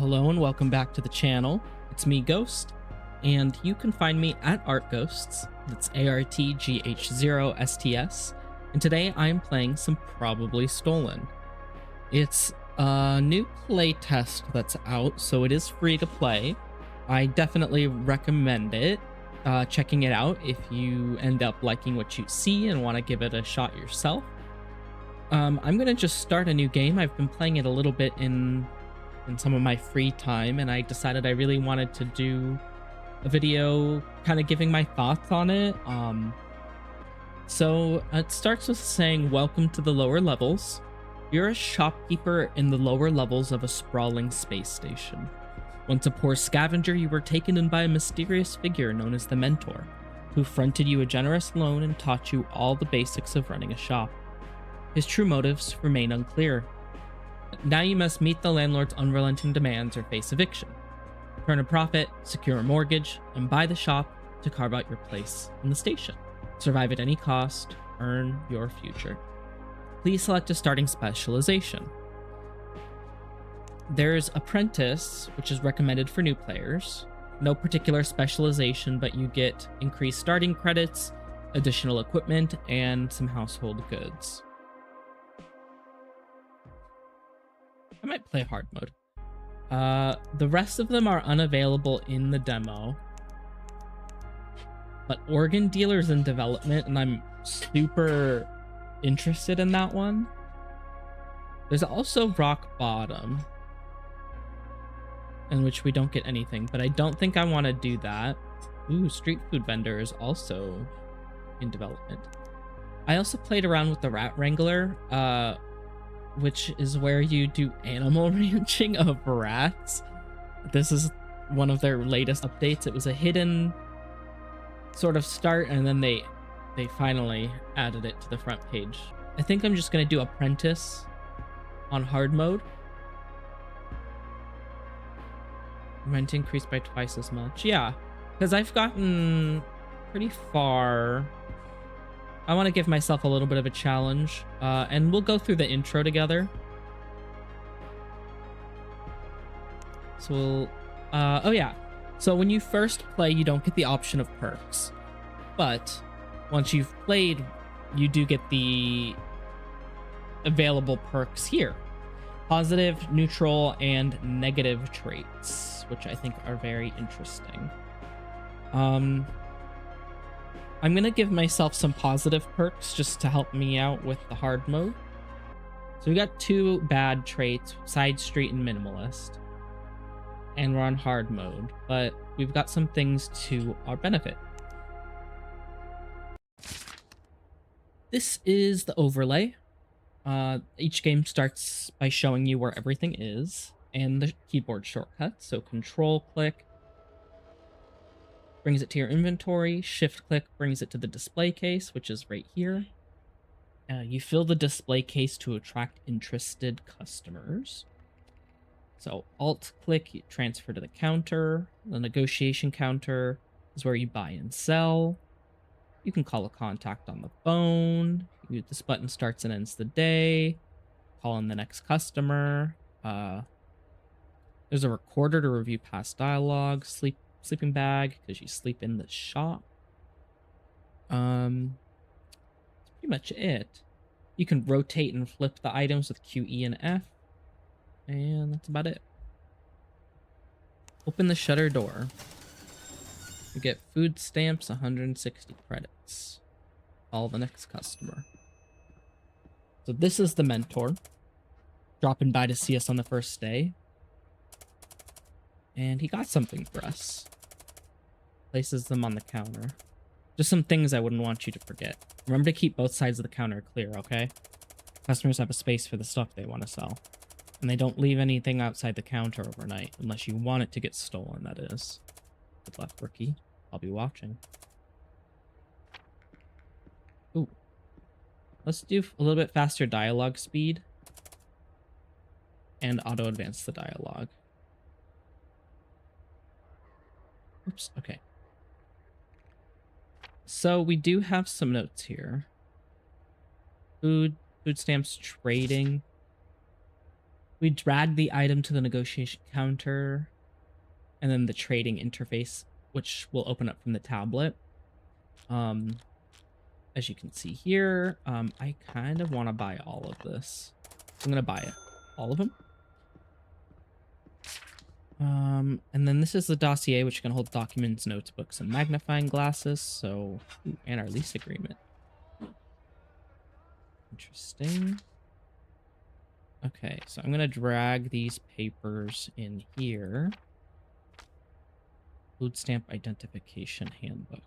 Hello and welcome back to the channel. It's me, Ghost, and you can find me at ArtGhosts. That's ARTGH0STS, and today I am playing some Probably Stolen. It's a new playtest that's out, so it is free to play. I definitely recommend it, checking it out if you end up liking what you see and want to give it a shot yourself. I'm going to just start a new game. I've been playing it a little bit in some of my free time, and I decided I really wanted to do a video kind of giving my thoughts on it. So it starts with saying, welcome to the lower levels. You're a shopkeeper in the lower levels of a sprawling space station. Once a poor scavenger, you were taken in by a mysterious figure known as the Mentor, who fronted you a generous loan and taught you all the basics of running a shop. His true motives remain unclear. Now you must meet the landlord's unrelenting demands or face eviction. Turn a profit, secure a mortgage, and buy the shop to carve out your place in the station. Survive at any cost, earn your future. Please select a starting specialization. There's Apprentice, which is recommended for new players. No particular specialization, but you get increased starting credits, additional equipment, and some household goods. I might play hard mode. The rest of them are unavailable in the demo. But organ dealer's in development, and I'm super interested in that one. There's also rock bottom, in which we don't get anything, but I don't think I want to do that. Ooh, street food vendor is also in development. I also played around with the rat wrangler, which is where you do animal ranching of rats. This is one of their latest updates. It was a hidden sort of start, and then they finally added it to the front page. I think I'm just gonna do Apprentice on hard mode. Rent increased by twice as much. Yeah, because I've gotten pretty far. I want to give myself a little bit of a challenge, and we'll go through the intro together. So we'll, oh yeah. So when you first play, you don't get the option of perks, but once you've played, you do get the available perks here. Positive, neutral, and negative traits, which I think are very interesting. I'm going to give myself some positive perks just to help me out with the hard mode. So we got two bad traits, side street and minimalist. And we're on hard mode, but we've got some things to our benefit. This is the overlay. Each game starts by showing you where everything is and the keyboard shortcut. So control click brings it to your inventory. Shift click brings it to the display case, which is right here. You fill the display case to attract interested customers. So alt click, you transfer to the counter. The negotiation counter is where you buy and sell. You can call a contact on the phone. This button starts and ends the day. Call in the next customer. There's a recorder to review past dialogue. Sleeping bag, because you sleep in the shop. That's pretty much it. You can rotate and flip the items with Q, E, and F. And that's about it. Open the shutter door. You get food stamps, 160 credits. Call the next customer. So this is the Mentor. Dropping by to see us on the first day. And he got something for us. Places them on the counter. Just some things I wouldn't want you to forget. Remember to keep both sides of the counter clear, okay? Customers have a space for the stuff they want to sell. And they don't leave anything outside the counter overnight, unless you want it to get stolen, that is. Good luck, rookie. I'll be watching. Ooh. Let's do a little bit faster dialogue speed. And auto-advance the dialogue. Oops, okay. So we do have some notes here. Food stamps trading. We drag the item to the negotiation counter and then the trading interface, which will open up from the tablet. As you can see here, I kind of want to buy all of this. I'm going to buy it. All of them. And then this is the dossier, which can hold documents, notes, books, and magnifying glasses. So, and our lease agreement. Interesting. Okay, so I'm going to drag these papers in here. Food stamp identification handbook.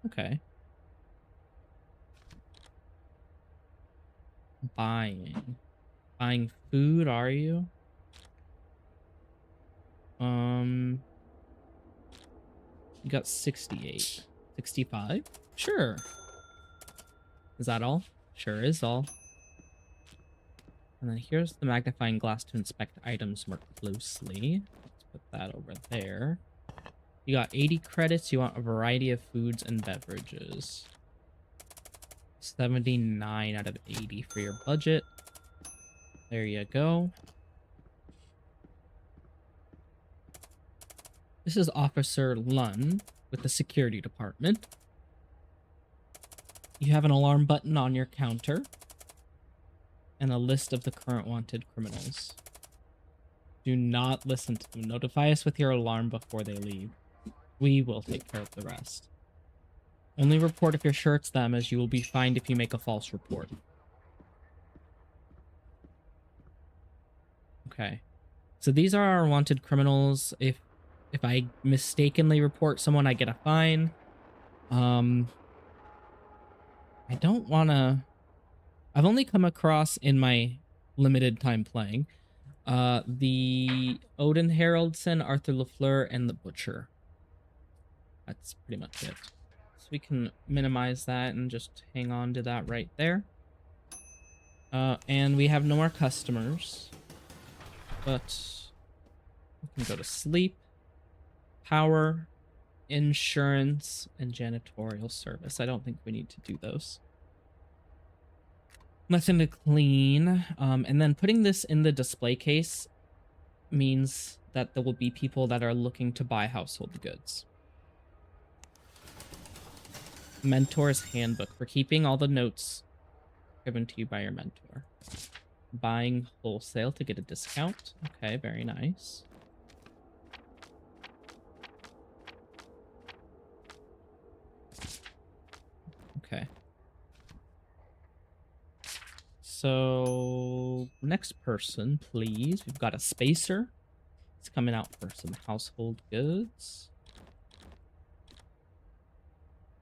Okay. Buying food, are you? You got 68. 65? Sure. Is that all? Sure is all. And then here's the magnifying glass to inspect items more closely. Let's put that over there. You got 80 credits. You want a variety of foods and beverages. 79 out of 80 for your budget. There you go. This is Officer Lunn with the security department. You have an alarm button on your counter and a list of the current wanted criminals. Do not listen to them. Notify us with your alarm before they leave. We will take care of the rest. Only report if you're sure it's them, as you will be fined if you make a false report. Okay. So these are our wanted criminals. If I mistakenly report someone, I get a fine. I don't want to... I've only come across in my limited time playing the Odin Haraldson, Arthur LaFleur, and the Butcher. That's pretty much it. So we can minimize that and just hang on to that right there. And we have no more customers. But we can go to sleep, power, insurance, and janitorial service. I don't think we need to do those. Nothing to clean. And then putting this in the display case means that there will be people that are looking to buy household goods. Mentor's handbook for keeping all the notes given to you by your mentor. Buying wholesale to get a discount. Okay, very nice. Okay. So, next person, please. We've got a spacer. It's coming out for some household goods.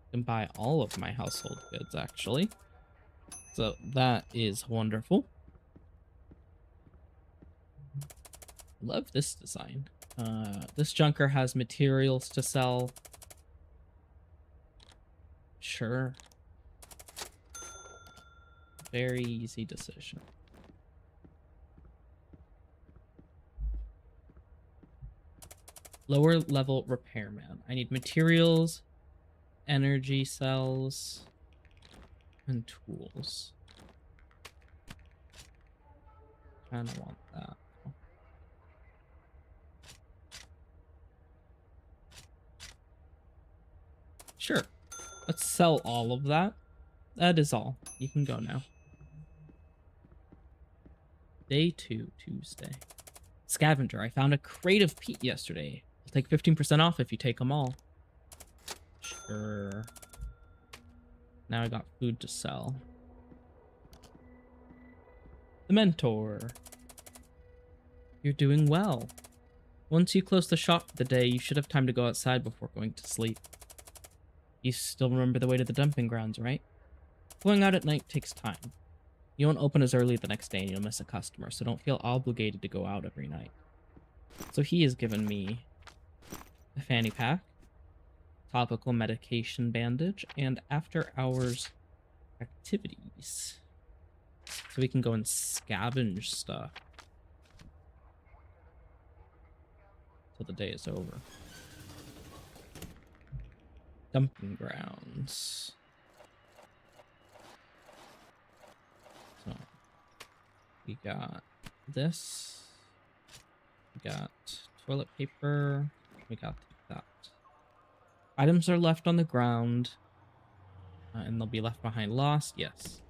I can buy all of my household goods, actually. So, that is wonderful. Love this design. This junker has materials to sell. Sure. Very easy decision. Lower level repairman. I need materials, energy cells, and tools. Kind of want that. Sure. Let's sell all of that. That is all. You can go now. Day 2, Tuesday. Scavenger. I found a crate of peat yesterday. I'll take 15% off if you take them all. Sure. Now I got food to sell. The mentor. You're doing well. Once you close the shop for the day, you should have time to go outside before going to sleep. You still remember the way to the dumping grounds, right? Going out at night takes time. You won't open as early the next day and you'll miss a customer, so don't feel obligated to go out every night. So he has given me a fanny pack, topical medication bandage, and after-hours activities. So we can go and scavenge stuff till the day is over. Dumping grounds. So We got this. We got toilet paper. We got that. Items are left on the ground. And they'll be left behind lost. Yes.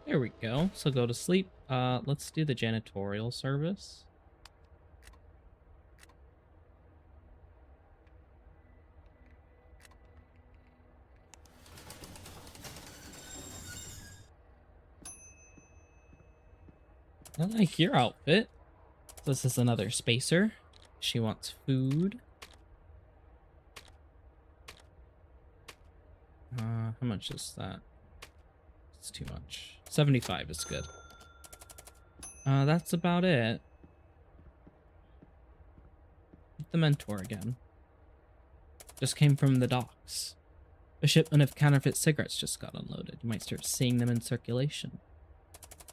There we go. So go to sleep. Let's do the janitorial service. I like your outfit. This is another spacer. She wants food. How much is that? It's too much. 75 is good. That's about it. The mentor again. Just came from the docks. A shipment of counterfeit cigarettes just got unloaded. You might start seeing them in circulation.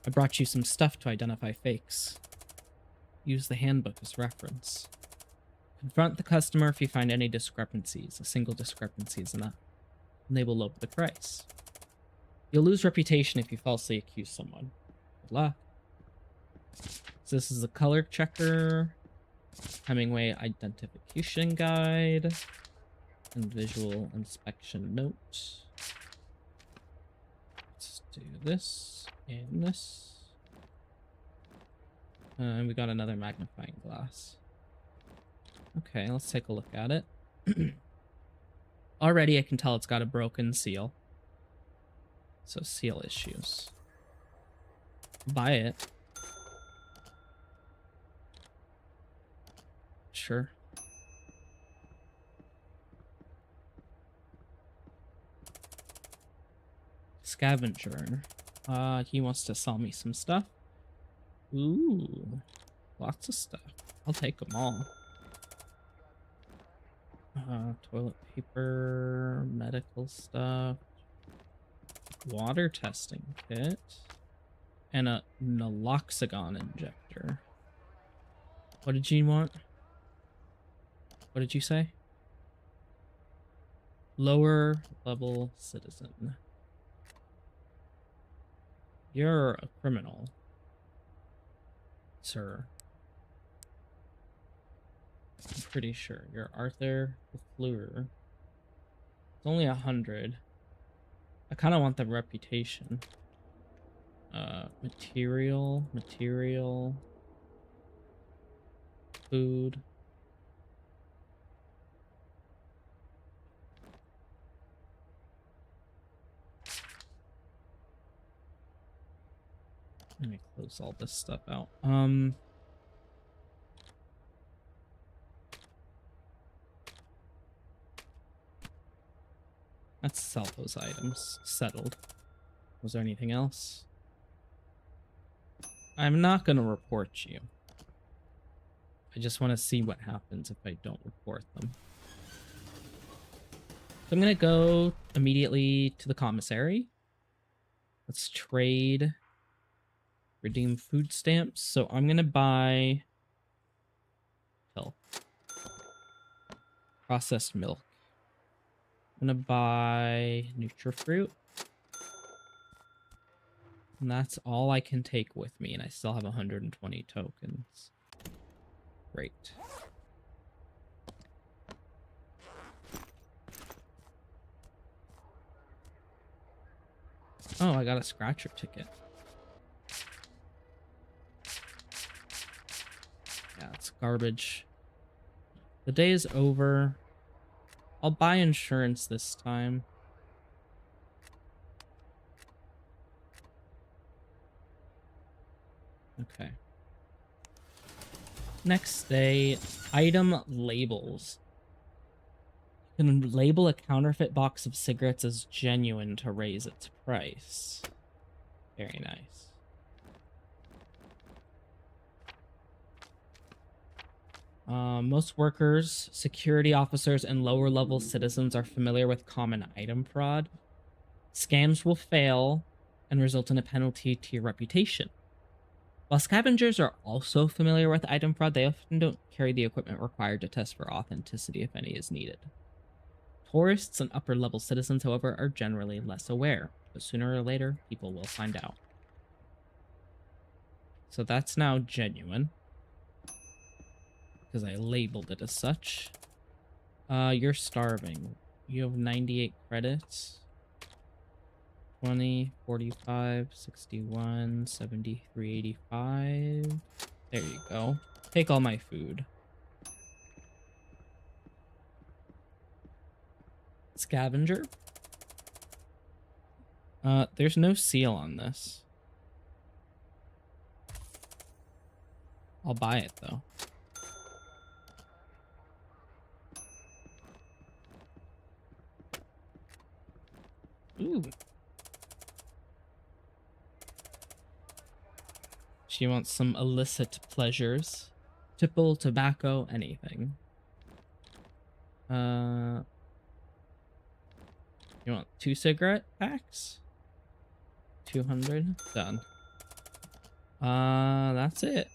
I brought you some stuff to identify fakes. Use the handbook as reference. Confront the customer if you find any discrepancies. A single discrepancy is enough. And they will lower the price. You'll lose reputation if you falsely accuse someone. Good luck. So this is a color checker, Hemingway identification guide, and visual inspection note. Let's do this and this. And we got another magnifying glass. Okay, let's take a look at it. Already I can tell it's got a broken seal. So seal issues. Buy it. Sure. Scavenger. He wants to sell me some stuff. Ooh, lots of stuff. I'll take them all. Toilet paper, medical stuff, water testing kit, and a naloxone injector. What did you want? What did you say? Lower level citizen. You're a criminal, sir. I'm pretty sure you're Arthur LeFleur. It's only 100. I kind of want the reputation. Material, food. Let me close all this stuff out. Let's sell those items. Settled. Was there anything else? I'm not going to report you. I just want to see what happens if I don't report them. So I'm going to go immediately to the commissary. Let's trade. Redeem food stamps. So I'm going to buy milk. Processed milk. I'm going to buy Nutrifruit. And that's all I can take with me. And I still have 120 tokens. Great. Oh, I got a scratcher ticket. Yeah, it's garbage. The day is over. I'll buy insurance this time. Okay. Next day, item labels. You can label a counterfeit box of cigarettes as genuine to raise its price. Very nice. Most workers, security officers, and lower-level citizens are familiar with common item fraud. Scams will fail and result in a penalty to your reputation. While scavengers are also familiar with item fraud, they often don't carry the equipment required to test for authenticity if any is needed. Tourists and upper-level citizens, however, are generally less aware, but sooner or later, people will find out. So that's now genuine, because I labeled it as such. You're starving. You have 98 credits. 20, 45, 61, 73, 85. There you go. Take all my food. Scavenger. There's no seal on this. I'll buy it though. Ooh. She wants some illicit pleasures. Tipple, tobacco, anything. You want 2 cigarette packs? 200? Done. That's it.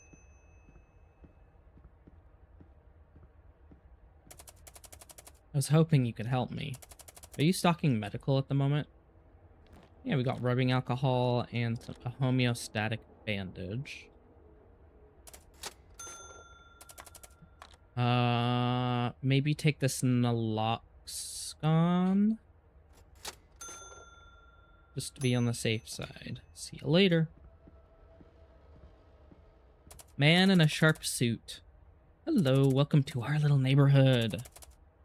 I was hoping you could help me. Are you stocking medical at the moment? Yeah, we got rubbing alcohol and a homeostatic bandage. Maybe take this naloxone? Just to be on the safe side. See you later. Man in a sharp suit. Hello, welcome to our little neighborhood.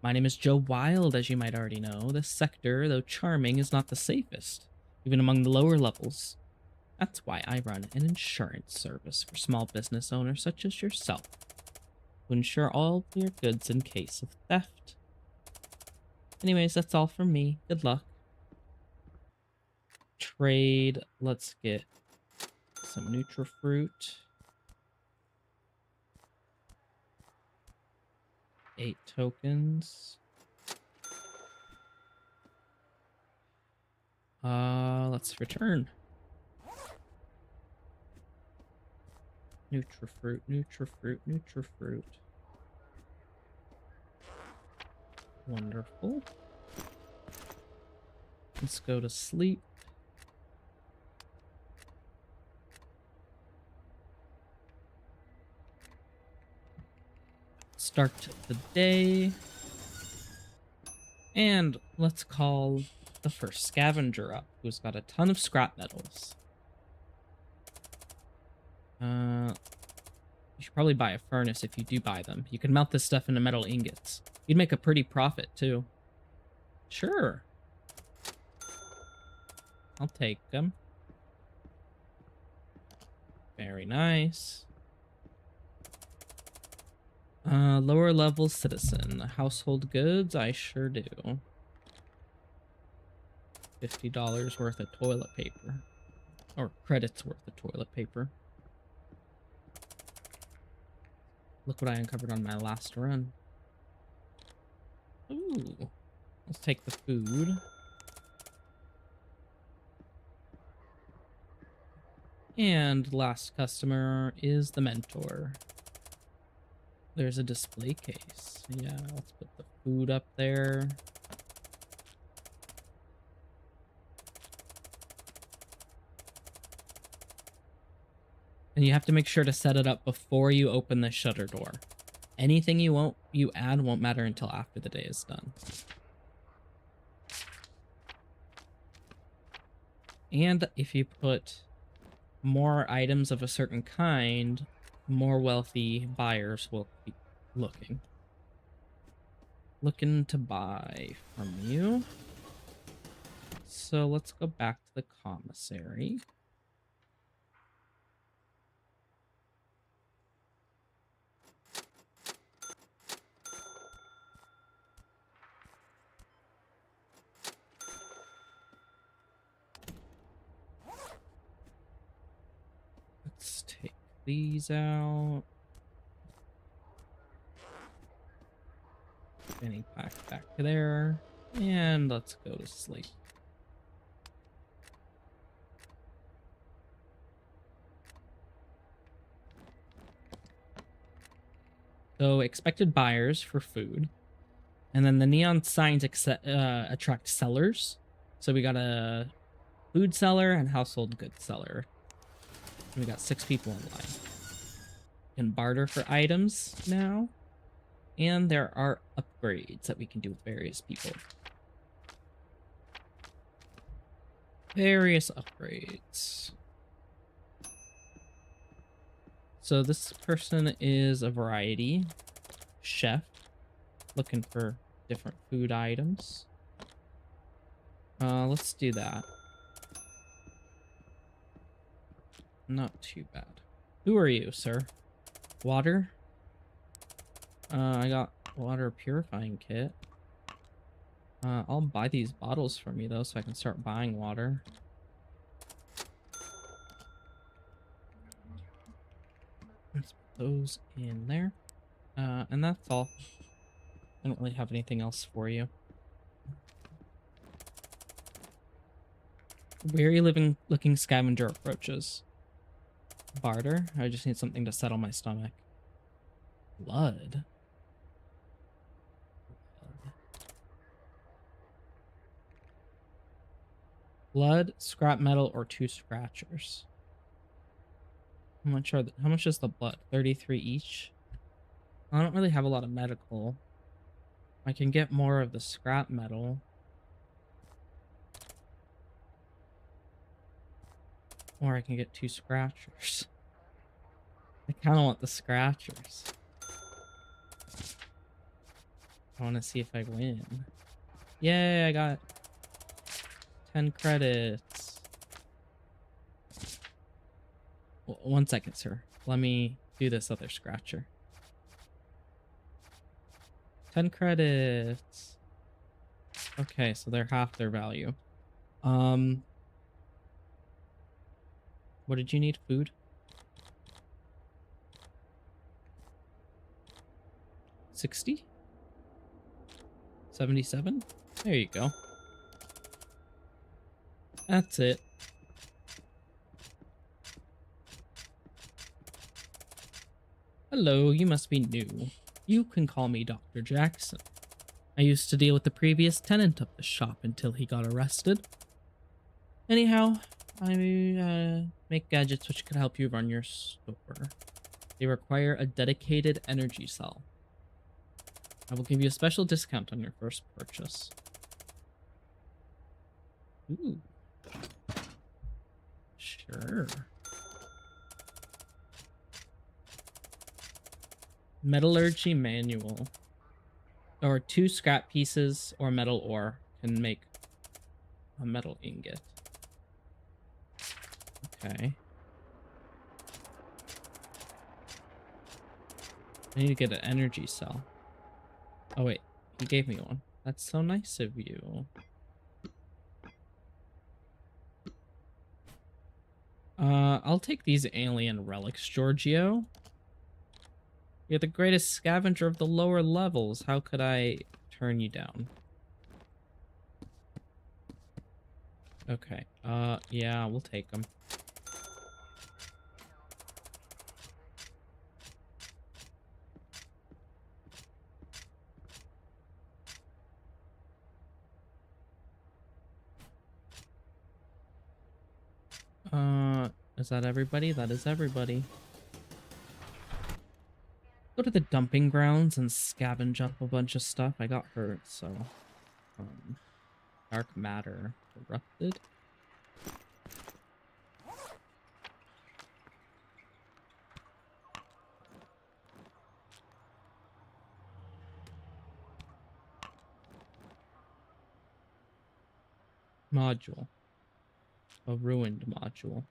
My name is Joe Wild, as you might already know. This sector, though charming, is not the safest, even among the lower levels. That's why I run an insurance service for small business owners such as yourself, to insure all your goods in case of theft. Anyways, that's all from me. Good luck. Trade. Let's get some Nutrafruit. 8 tokens. Let's return. Nutrafruit, Nutrafruit, Nutrafruit. Wonderful. Let's go to sleep. Start the day. And let's call the first scavenger up, who's got a ton of scrap metals. You should probably buy a furnace if you do buy them. You can melt this stuff into metal ingots. You'd make a pretty profit, too. Sure. I'll take them. Very nice. Lower level citizen. Household goods? I sure do. $50 worth of toilet paper. Or credits worth of toilet paper. Look what I uncovered on my last run. Ooh. Let's take the food. And last customer is the mentor. There's a display case. Yeah, let's put the food up there. And you have to make sure to set it up before you open the shutter door. Anything you add won't matter until after the day is done. And if you put more items of a certain kind, more wealthy buyers will be looking to buy from you. So let's go back to the commissary. Let's take these out. Fanny pack back there. And let's go to sleep. So expected buyers for food. And then the neon signs attract sellers. So we got a food seller and household goods seller. And we got 6 people in line. We can barter for items now. And there are upgrades that we can do with various people. Various upgrades. So this person is a variety chef, looking for different food items. Let's do that. Not too bad. Who are you, sir? Water? I got water purifying kit. I'll buy these bottles from you though, so I can start buying water. Let's put those in there. And that's all. I don't really have anything else for you. Weary looking scavenger approaches. Barter? I just need something to settle my stomach. Blood? Blood, scrap metal, or 2 scratchers. How much is the blood? 33 each? I don't really have a lot of medical. I can get more of the scrap metal. Or I can get 2 scratchers. I kind of want the scratchers. I want to see if I win. Yay, I got 10 credits. 1 second, sir. Let me do this other scratcher. 10 credits. Okay, so they're half their value. What did you need? Food? 60? 77? There you go. That's it. Hello, you must be new. You can call me Dr. Jackson. I used to deal with the previous tenant of the shop until he got arrested. Anyhow, I make gadgets which can help you run your store. They require a dedicated energy cell. I will give you a special discount on your first purchase. Ooh. Sure. Metallurgy manual. Or 2 scrap pieces or metal ore can make a metal ingot. Okay. I need to get an energy cell. Oh wait, he gave me one. That's so nice of you. I'll take these alien relics, Giorgio. You're the greatest scavenger of the lower levels. How could I turn you down? Okay. Yeah, we'll take them. Is that everybody? That is everybody. Go to the dumping grounds and scavenge up a bunch of stuff. I got hurt, so... dark matter erupted. Module. A ruined module.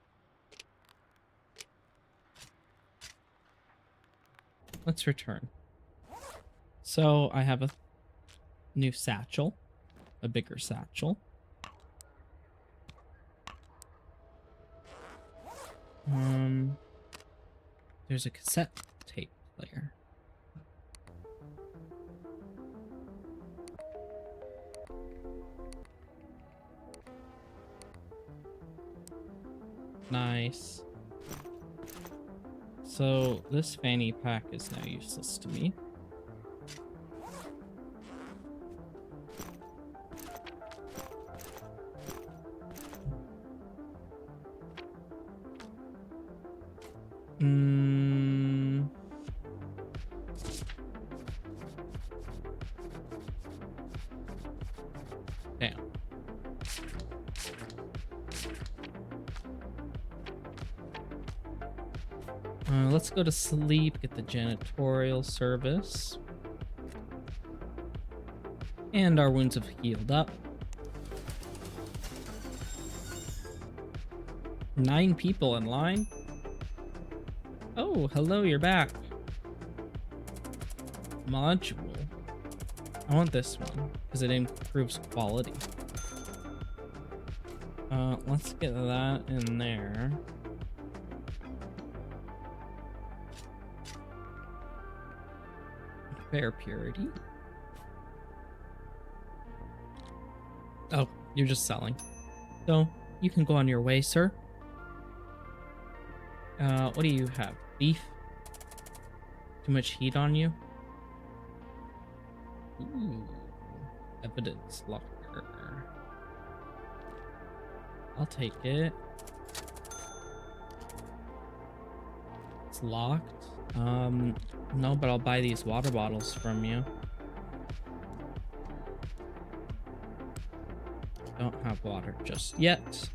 Let's return. So I have a new satchel, a bigger satchel. There's a cassette tape player. Nice. So this fanny pack is now useless to me. Damn. Let's go to sleep, get the janitorial service. And our wounds have healed up. 9 people in line. Oh, hello, you're back. Module. I want this one because it improves quality. Let's get that in there. Fair purity. Oh, you're just selling. So, you can go on your way, sir. What do you have? Beef? Too much heat on you? Ooh. Evidence locker. I'll take it. It's locked. No, but I'll buy these water bottles from you. Don't have water just yet.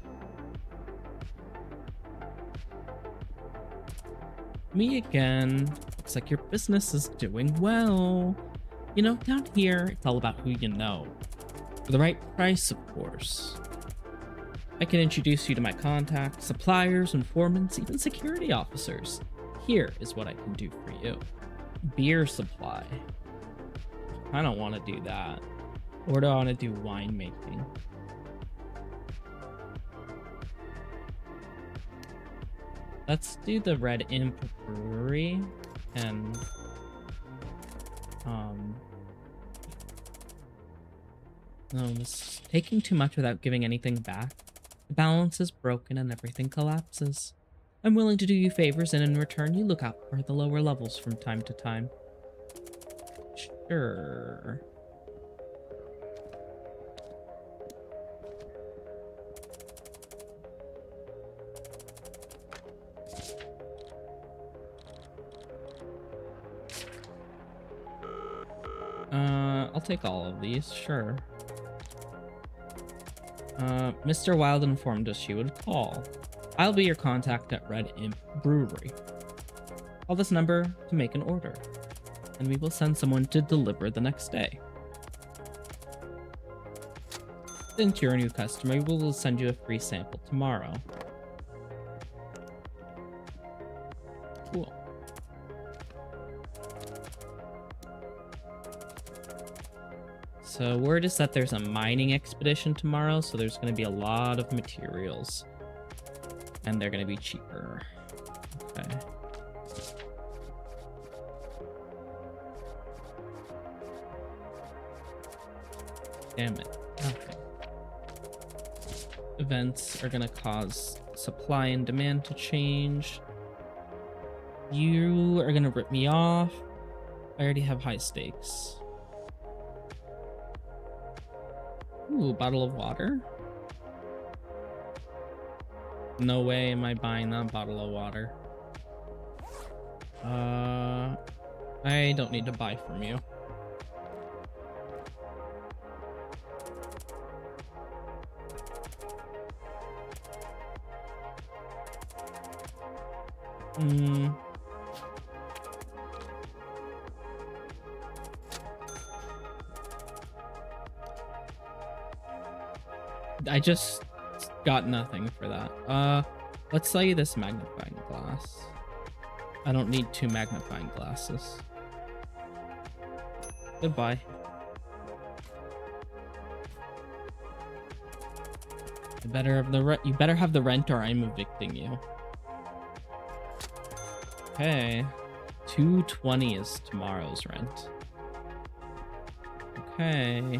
Me again. Looks like your business is doing well. You know, down here, it's all about who you know. For the right price, of course. I can introduce you to my contacts, suppliers, informants, even security officers. Here is what I can do for you. Beer supply. I don't want to do that. Or do I want to do winemaking? Let's do the Red Imp Brewery and no, it's taking too much without giving anything back. The balance is broken and everything collapses. I'm willing to do you favors, and in return you look out for the lower levels from time to time. Sure. I'll take all of these, sure. Mr. Wild informed us you would call. I'll be your contact at Red Imp Brewery. Call this number to make an order, and we will send someone to deliver the next day. Since you're a new customer, we will send you a free sample tomorrow. Cool. So word is that there's a mining expedition tomorrow, so there's going to be a lot of materials. And they're going to be cheaper. Okay. Damn it. Okay. Events are going to cause supply and demand to change. You are going to rip me off. I already have high stakes. Ooh, bottle of water. No way am I buying that bottle of water. I don't need to buy from you. I just got nothing for that. Let's sell you this magnifying glass. I don't need 2 magnifying glasses. Goodbye. You better have the rent or I'm evicting you. Okay. 220 is tomorrow's rent. Okay.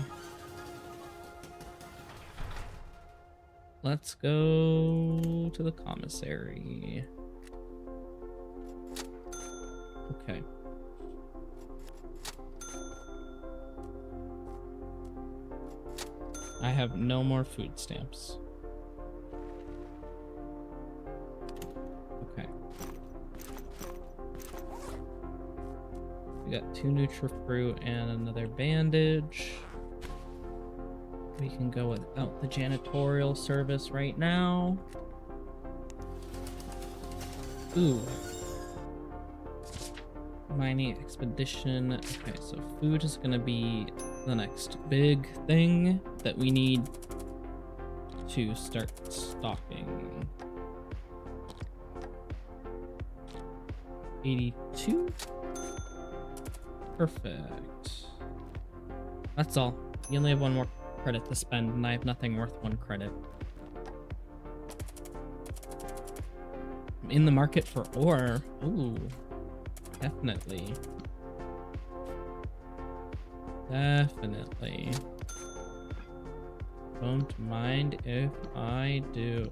Let's go to the commissary. I have no more food stamps. Okay. We got 2 Nutrifruit and another bandage. We can go without the janitorial service right now. Ooh. Mining expedition. Okay, so food is gonna be the next big thing that we need to start stocking. 82. Perfect. That's all. You only have 1 more credit to spend, and I have nothing worth 1 credit. I'm in the market for ore. Ooh. Definitely. Definitely. Don't mind if I do.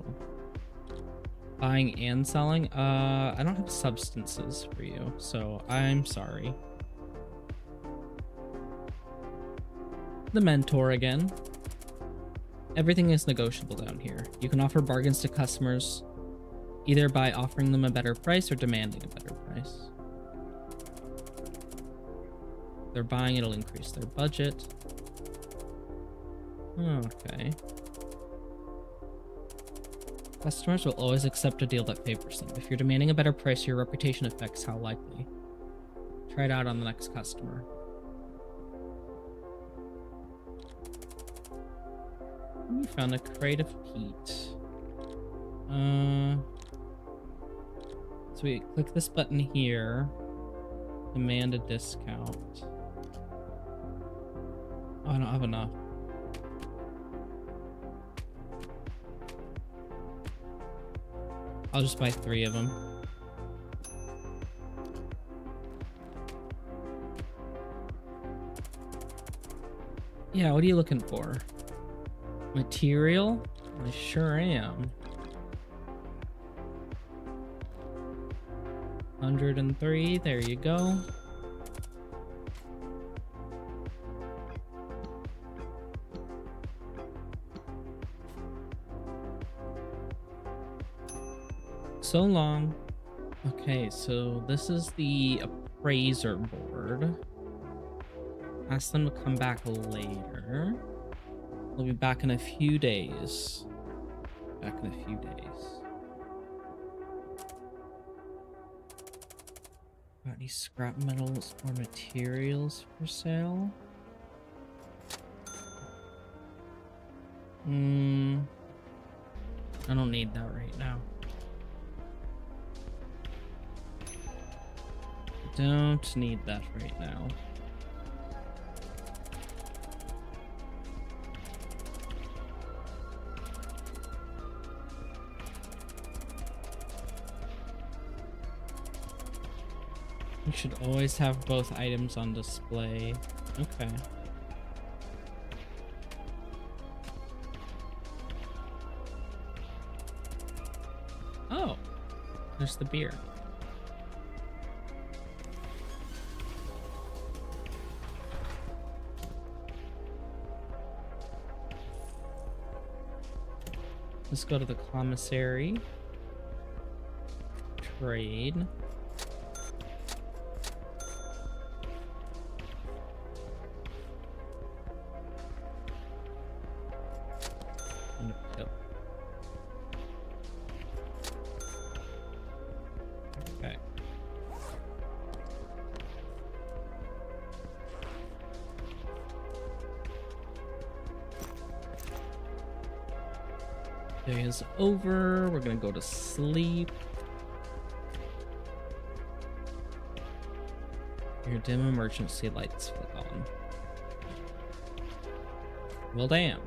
Buying and selling? I don't have substances for you, so I'm sorry. The mentor again. Everything is negotiable down here. You can offer bargains to customers either by offering them a better price or demanding a better price. If they're buying, it'll increase their budget. Okay. Customers will always accept a deal that favors them. If you're demanding a better price, your reputation affects how likely. Try it out on the next customer. You found a crate of peat. So we click this button here. Demand a discount. Oh, I don't have enough. I'll just buy 3 of them. Yeah, what are you looking for? Material? I sure am. 103, there you go. So long. Okay, so this is the appraiser board. Ask them to come back later. We'll be back in a few days. Back in a few days. Got any scrap metals or materials for sale? I don't need that right now. Don't need that right now. We should always have both items on display. Okay. Oh, there's the beer. Let's go to the commissary. Trade. Okay. Day is over. We're gonna go to sleep. Your dim emergency lights flick on. Well, damn.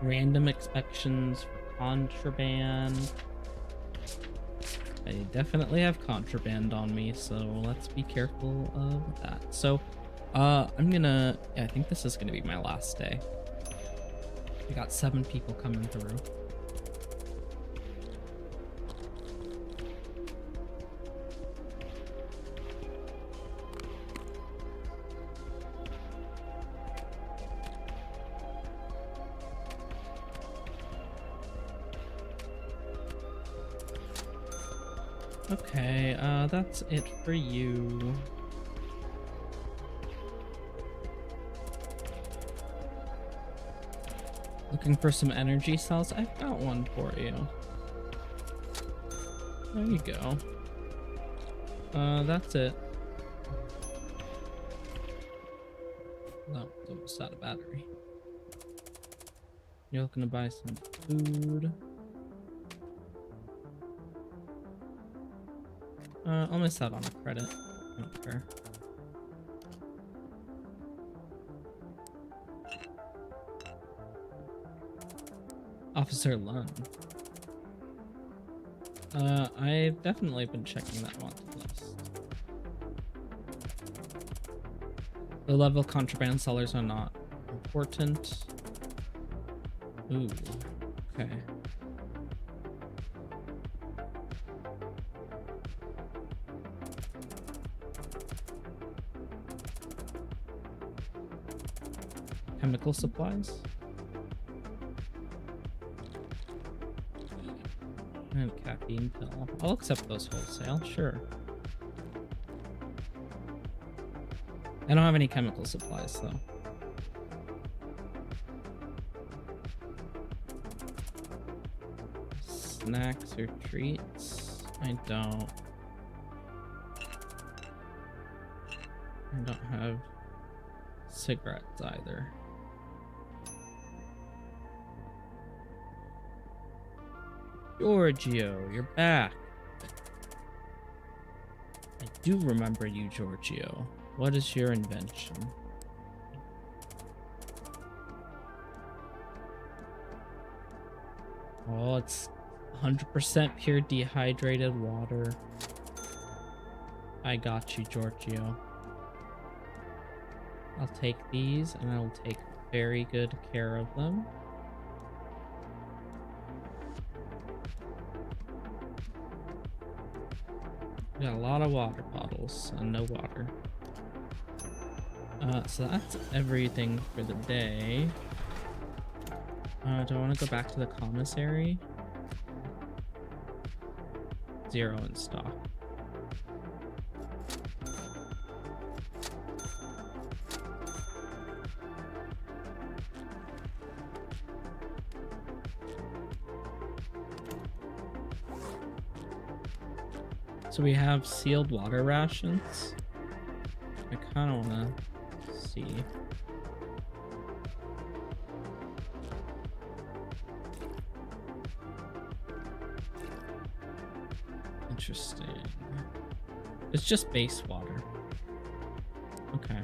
Random inspections for contraband. I definitely have contraband on me, so let's be careful of that. So, I'm gonna... Yeah, I think this is gonna be my last day. We got 7 people coming through. Okay, that's it for you. Looking for some energy cells? I've got one for you. There you go. That's it. No, it's almost out of battery. You're looking to buy some food. I'll miss out on a credit. I don't care. Officer Lund. I've definitely been checking that wanted list. The level contraband sellers are not important. Ooh, okay. Chemical supplies? And caffeine pill. I'll accept those wholesale, sure. I don't have any chemical supplies though. Snacks or treats? I don't have cigarettes either. Giorgio, you're back. I do remember you, Giorgio. What is your invention? Oh, it's 100% pure dehydrated water. I got you, Giorgio. I'll take these and I'll take very good care of them. We got a lot of water bottles and no water. So that's everything for the day. Do I want to go back to the commissary? 0 in stock. So we have sealed water rations. I kind of want to see. Interesting. It's just base water. Okay.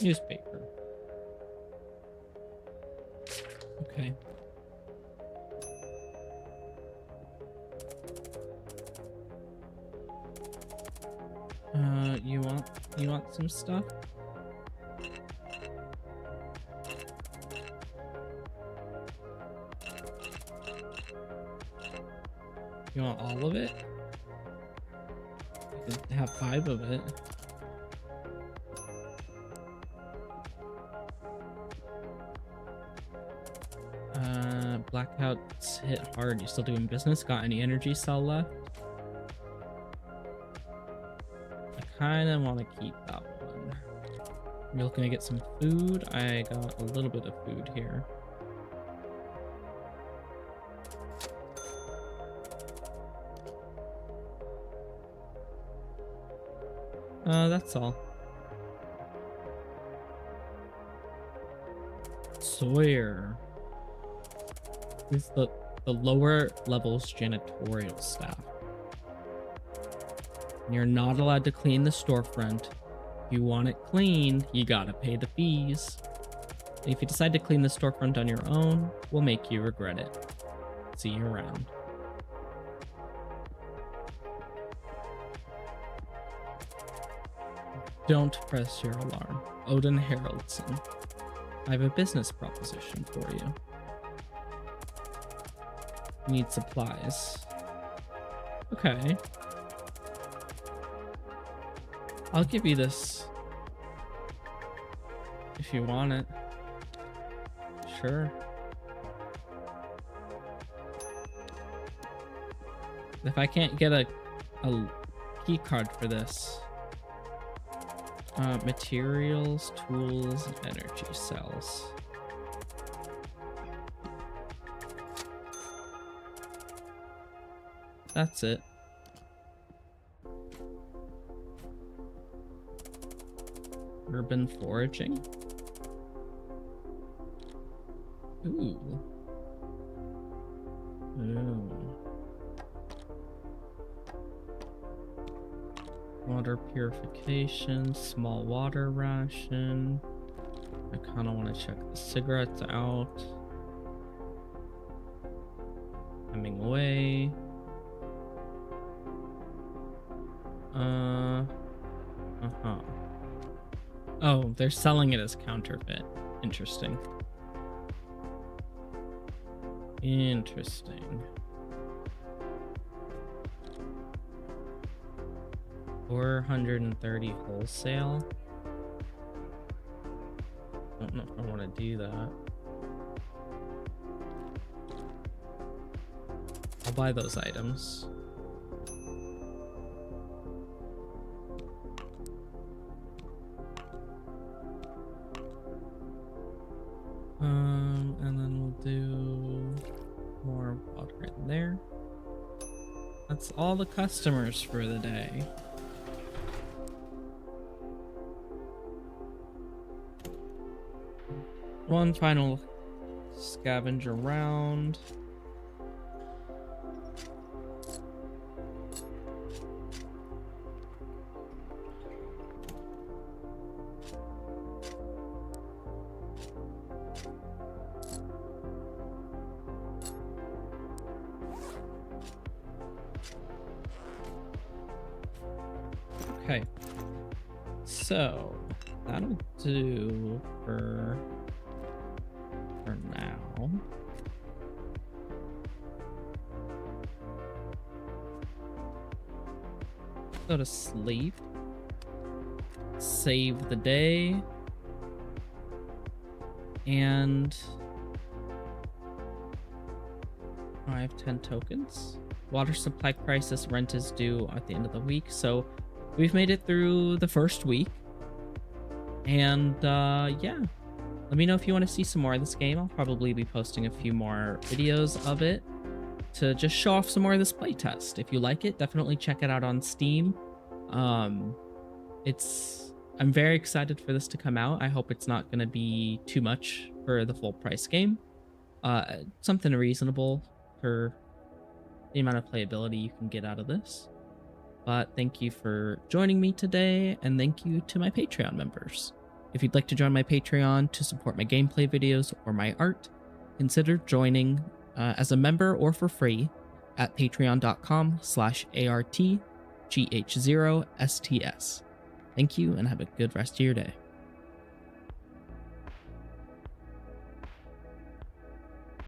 Newspaper. Okay. You want some stuff? You want all of it? You can have 5 of it. Blackouts hit hard. You still doing business? Got any energy cell left? I kind of want to keep that one. You're looking to get some food? I got a little bit of food here. That's all. Sawyer. He's the lower levels janitorial staff. You're not allowed to clean the storefront. If you want it cleaned, you gotta pay the fees. If you decide to clean the storefront on your own, we'll make you regret it. See you around. Don't press your alarm. Odin Haraldson. I have a business proposition for you. Need supplies. Okay. I'll give you this. If you want it. Sure. If I can't get a key card for this. Materials, tools, energy cells. That's it. Urban foraging. Ooh. Ooh. Water purification, small water ration. I kind of want to check the cigarettes out. Coming away. Oh, they're selling it as counterfeit. Interesting. Interesting. 430 wholesale. Don't know if I want to do that. I'll buy those items. And then we'll do more water in there. That's all the customers for the day. One final scavenger round. Okay, so that'll do for now. Go to sleep. Save the day. And I have 10 tokens. Water supply crisis, rent is due at the end of the week. So we've made it through the first week. And yeah. Let me know if you want to see some more of this game. I'll probably be posting a few more videos of it to just show off some more of this playtest. If you like it, definitely check it out on Steam. I'm very excited for this to come out. I hope it's not going to be too much for the full price game. Something reasonable for the amount of playability you can get out of this. But thank you for joining me today, and thank you to my Patreon members. If you'd like to join my Patreon to support my gameplay videos or my art, consider joining as a member or for free at patreon.com/artgh0sts. Thank you and have a good rest of your day.